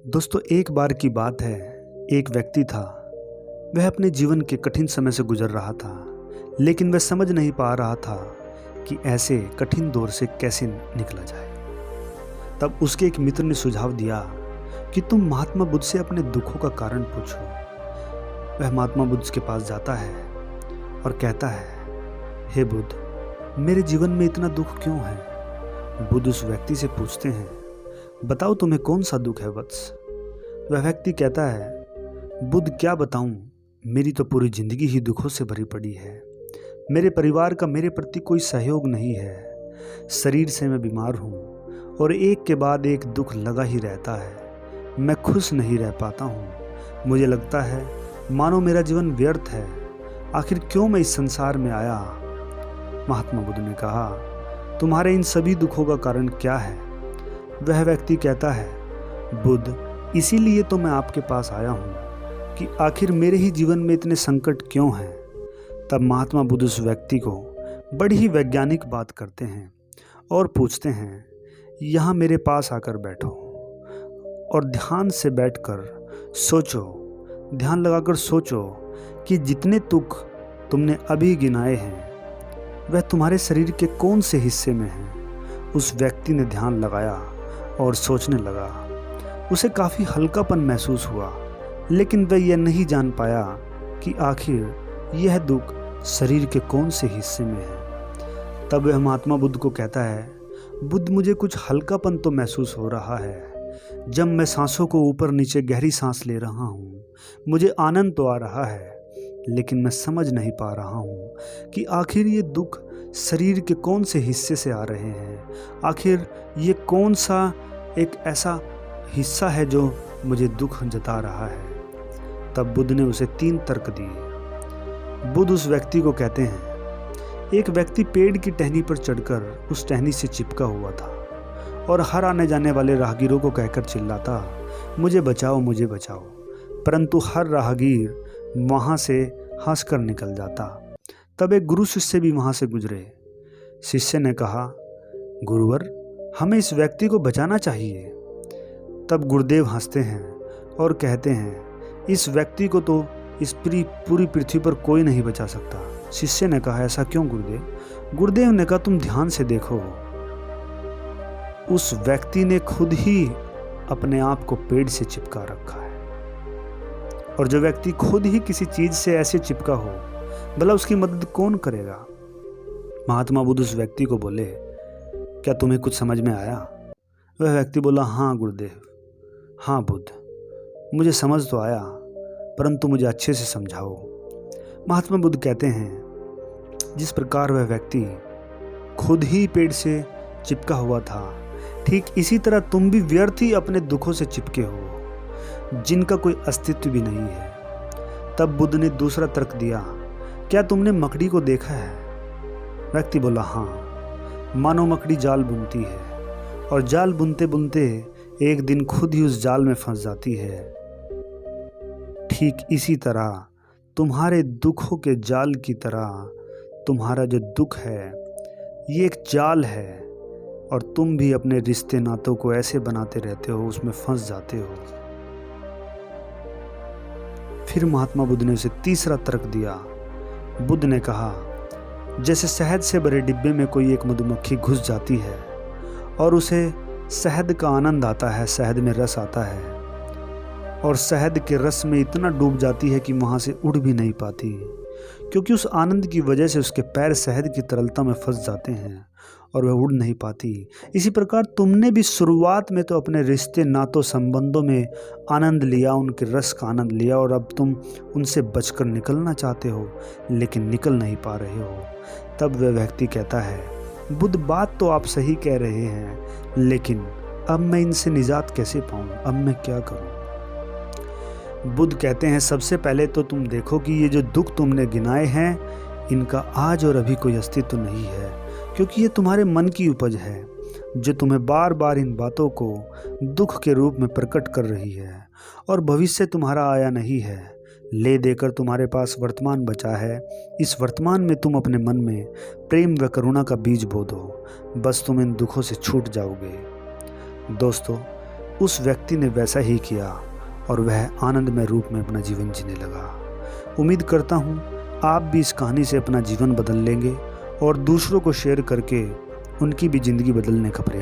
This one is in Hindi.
दोस्तों, एक बार की बात है। एक व्यक्ति था। वह अपने जीवन के कठिन समय से गुजर रहा था, लेकिन वह समझ नहीं पा रहा था कि ऐसे कठिन दौर से कैसे निकला जाए। तब उसके एक मित्र ने सुझाव दिया कि तुम महात्मा बुद्ध से अपने दुखों का कारण पूछो। वह महात्मा बुद्ध के पास जाता है और कहता है, हे बुद्ध, मेरे जीवन में इतना दुख क्यों है? बुद्ध उस व्यक्ति से पूछते हैं, बताओ तुम्हें कौन सा दुख है वत्स? वह व्यक्ति कहता है, बुद्ध क्या बताऊं, मेरी तो पूरी जिंदगी ही दुखों से भरी पड़ी है। मेरे परिवार का मेरे प्रति कोई सहयोग नहीं है। शरीर से मैं बीमार हूँ और एक के बाद एक दुख लगा ही रहता है। मैं खुश नहीं रह पाता हूँ। मुझे लगता है मानो मेरा जीवन व्यर्थ है। आखिर क्यों मैं इस संसार में आया? महात्मा बुद्ध ने कहा, तुम्हारे इन सभी दुखों का कारण क्या है? वह व्यक्ति कहता है, बुद्ध, इसीलिए तो मैं आपके पास आया हूँ कि आखिर मेरे ही जीवन में इतने संकट क्यों हैं। तब महात्मा बुद्ध उस व्यक्ति को बड़ी ही वैज्ञानिक बात करते हैं और पूछते हैं, यहाँ मेरे पास आकर बैठो और ध्यान से बैठकर सोचो, ध्यान लगाकर सोचो कि जितने दुख तुमने अभी गिनाए हैं वह तुम्हारे शरीर के कौन से हिस्से में हैं। उस व्यक्ति ने ध्यान लगाया और सोचने लगा। उसे काफ़ी हल्कापन महसूस हुआ, लेकिन वह यह नहीं जान पाया कि आखिर यह दुख शरीर के कौन से हिस्से में है। तब वह महात्मा बुद्ध को कहता है, बुद्ध, मुझे कुछ हल्कापन तो महसूस हो रहा है। जब मैं सांसों को ऊपर नीचे गहरी सांस ले रहा हूँ, मुझे आनंद तो आ रहा है, लेकिन मैं समझ नहीं पा रहा हूँ कि आखिर ये दुख शरीर के कौन से हिस्से से आ रहे हैं। आखिर ये कौन सा एक ऐसा हिस्सा है जो मुझे दुख जता रहा है। तब बुद्ध ने उसे 3 तर्क दिए। बुद्ध उस व्यक्ति को कहते हैं, एक व्यक्ति पेड़ की टहनी पर चढ़कर उस टहनी से चिपका हुआ था और हर आने जाने वाले राहगीरों को कहकर चिल्लाता, मुझे बचाओ, मुझे बचाओ। परंतु हर राहगीर वहाँ से हंसकर निकल जाता। तब एक गुरु शिष्य भी वहाँ से गुजरे। शिष्य ने कहा, गुरुवर, हमें इस व्यक्ति को बचाना चाहिए। तब गुरुदेव हंसते हैं और कहते हैं, इस व्यक्ति को तो इस पूरी पृथ्वी पर कोई नहीं बचा सकता। शिष्य ने कहा, ऐसा क्यों गुरुदेव? गुरुदेव ने कहा, तुम ध्यान से देखो, उस व्यक्ति ने खुद ही अपने आप को पेड़ से चिपका रखा है। और जो व्यक्ति खुद ही किसी चीज से ऐसे चिपका हो, भला उसकी मदद कौन करेगा? महात्मा बुद्ध उस व्यक्ति को बोले, क्या तुम्हें कुछ समझ में आया? वह व्यक्ति बोला, हाँ गुरुदेव, हाँ बुद्ध, मुझे समझ तो आया, परंतु मुझे अच्छे से समझाओ। महात्मा बुद्ध कहते हैं, जिस प्रकार वह व्यक्ति खुद ही पेड़ से चिपका हुआ था, ठीक इसी तरह तुम भी व्यर्थ ही अपने दुखों से चिपके हो, जिनका कोई अस्तित्व भी नहीं है। तब बुद्ध ने दूसरा तर्क दिया, क्या तुमने मकड़ी को देखा है? व्यक्ति बोला, हाँ, मानो मकड़ी जाल बुनती है और जाल बुनते बुनते एक दिन खुद ही उस जाल में फंस जाती है। ठीक इसी तरह तुम्हारे दुखों के जाल की तरह तुम्हारा जो दुख है ये एक जाल है और तुम भी अपने रिश्ते नातों को ऐसे बनाते रहते हो, उसमें फंस जाते हो। फिर महात्मा बुद्ध ने उसे तीसरा तर्क दिया। बुद्ध ने कहा, जैसे शहद से भरे डिब्बे में कोई एक मधुमक्खी घुस जाती है और उसे शहद का आनंद आता है, शहद में रस आता है और शहद के रस में इतना डूब जाती है कि वहाँ से उड़ भी नहीं पाती, क्योंकि उस आनंद की वजह से उसके पैर शहद की तरलता में फंस जाते हैं और वह उड़ नहीं पाती। इसी प्रकार तुमने भी शुरुआत में तो अपने रिश्ते नातों संबंधों में आनंद लिया, उनके रस का आनंद लिया, और अब तुम उनसे बचकर निकलना चाहते हो, लेकिन निकल नहीं पा रहे हो। तब वह व्यक्ति कहता है, बुद्ध, बात तो आप सही कह रहे हैं, लेकिन अब मैं इनसे निजात कैसे पाऊँ? अब मैं क्या करूँ? बुद्ध कहते हैं, सबसे पहले तो तुम देखो कि ये जो दुख तुमने गिनाए हैं, इनका आज और अभी कोई अस्तित्व नहीं है, क्योंकि ये तुम्हारे मन की उपज है जो तुम्हें बार बार इन बातों को दुख के रूप में प्रकट कर रही है, और भविष्य तुम्हारा आया नहीं है। ले देकर तुम्हारे पास वर्तमान बचा है। इस वर्तमान में तुम अपने मन में प्रेम व करुणा का बीज बो दो, बस तुम इन दुखों से छूट जाओगे। दोस्तों, उस व्यक्ति ने वैसा ही किया और वह आनंदमय रूप में अपना जीवन जीने लगा। उम्मीद करता हूँ आप भी इस कहानी से अपना जीवन बदल लेंगे और दूसरों को शेयर करके उनकी भी ज़िंदगी बदलने का प्रयास